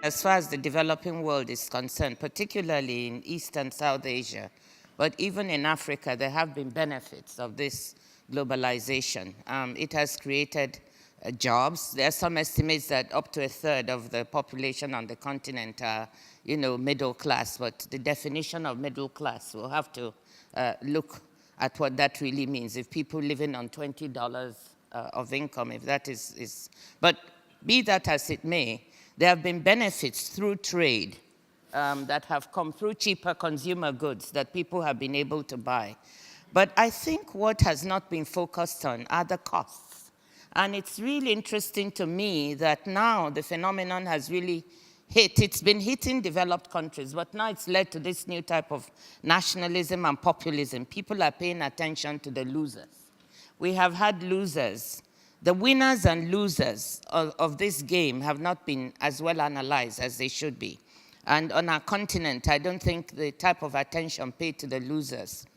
as far as the developing world is concerned, particularly in East and South Asia, but even in Africa, there have been benefits of this globalization. It has created jobs. There are some estimates that up to a third of the population on the continent are, middle class, but the definition of middle class, we'll have to look at what that really means. If people living on $20 of income, if that is, but be that as it may, there have been benefits through trade that have come through cheaper consumer goods that people have been able to buy. But I think what has not been focused on are the costs. And it's really interesting to me that now the phenomenon has really hit. It's been hitting developed countries, but now it's led to this new type of nationalism and populism. People are paying attention to the losers. We have had losers. The winners and losers of this game have not been as well analyzed as they should be. And on our continent, I don't think the type of attention paid to the losers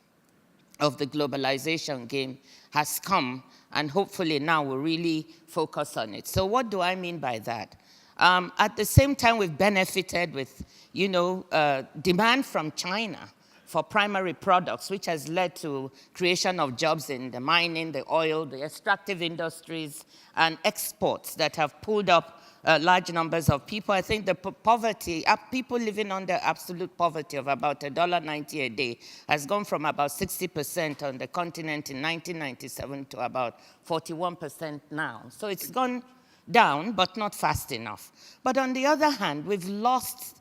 of the globalization game has come, and hopefully now we'll really focus on it. So what do I mean by that? At the same time, we've benefited with, demand from China for primary products, which has led to creation of jobs in the mining, the oil, the extractive industries, and exports that have pulled up large numbers of people. I think the poverty, people living under absolute poverty of about $1.90 a day has gone from about 60% on the continent in 1997 to about 41% now. So it's gone down, but not fast enough. But on the other hand, we've lost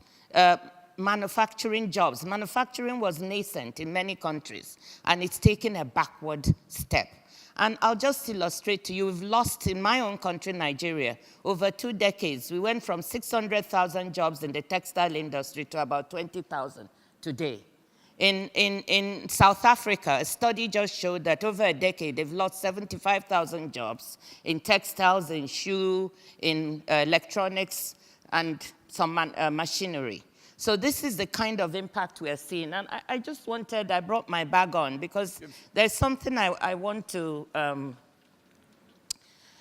manufacturing jobs. Manufacturing was nascent in many countries, and it's taken a backward step. And I'll just illustrate to you, we've lost, in my own country, Nigeria, over 2 decades. We went from 600,000 jobs in the textile industry to about 20,000 today. In South Africa, a study just showed that over a decade, they've lost 75,000 jobs in textiles, in shoe, in electronics, and some machinery. So this is the kind of impact we're seeing. And I brought my bag on because there's something I want to,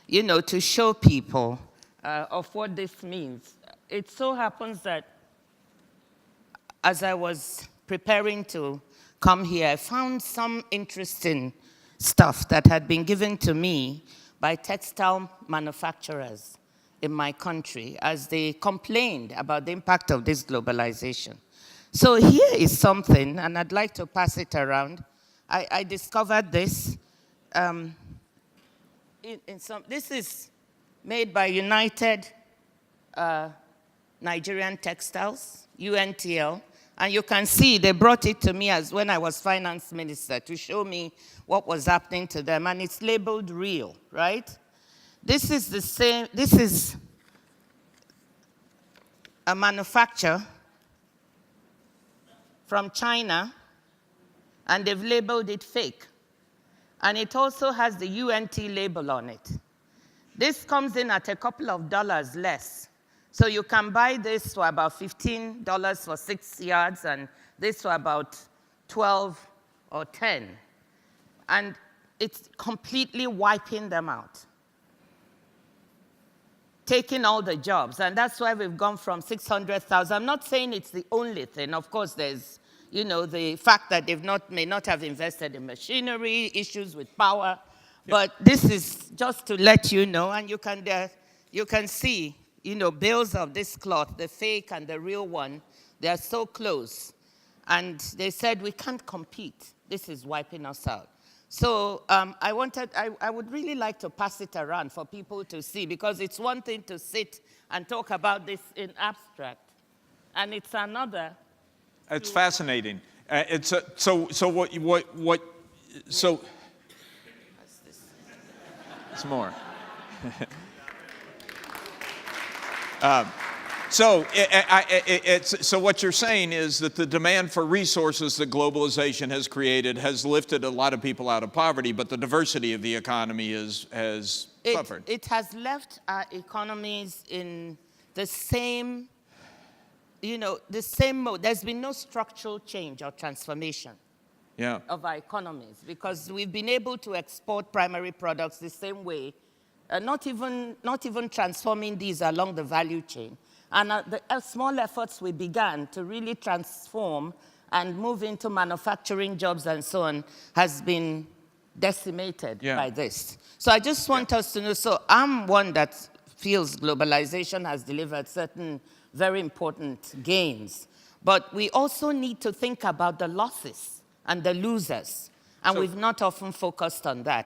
to show people of what this means. It so happens that as I was preparing to come here, I found some interesting stuff that had been given to me by textile manufacturers in my country as they complained about the impact of this globalization. So here is something, and I'd like to pass it around. I discovered this. This is made by United Nigerian Textiles, UNTL, and you can see they brought it to me as when I was finance minister to show me what was happening to them, and it's labeled real, right? This is the same, this is a manufacturer from China, and they've labeled it fake. And it also has the UNT label on it. This comes in at a couple of dollars less. So you can buy this for about $15 for 6 yards, and this for about 12 or 10. And it's completely wiping them out, taking all the jobs. And that's why we've gone from 600,000. I'm not saying it's the only thing. Of course, there's the fact that they may not have invested in machinery, issues with power. Yep. But this is just to let you know, and you can see, bills of this cloth, the fake and the real one, they are so close. And they said, we can't compete. This is wiping us out. So I would really like to pass it around for people to see, because it's one thing to sit and talk about this in abstract, and it's another. It's fascinating. So it's more. So what you're saying is that the demand for resources that globalization has created has lifted a lot of people out of poverty, but the diversity of the economy has suffered. It has left our economies in the same, the same mode. There's been no structural change or transformation of our economies, because we've been able to export primary products the same way, not even transforming these along the value chain. And the small efforts we began to really transform and move into manufacturing jobs and so on has been decimated by this. So I just want us to know, so I'm one that feels globalization has delivered certain very important gains, but we also need to think about the losses and the losers, and we've not often focused on that.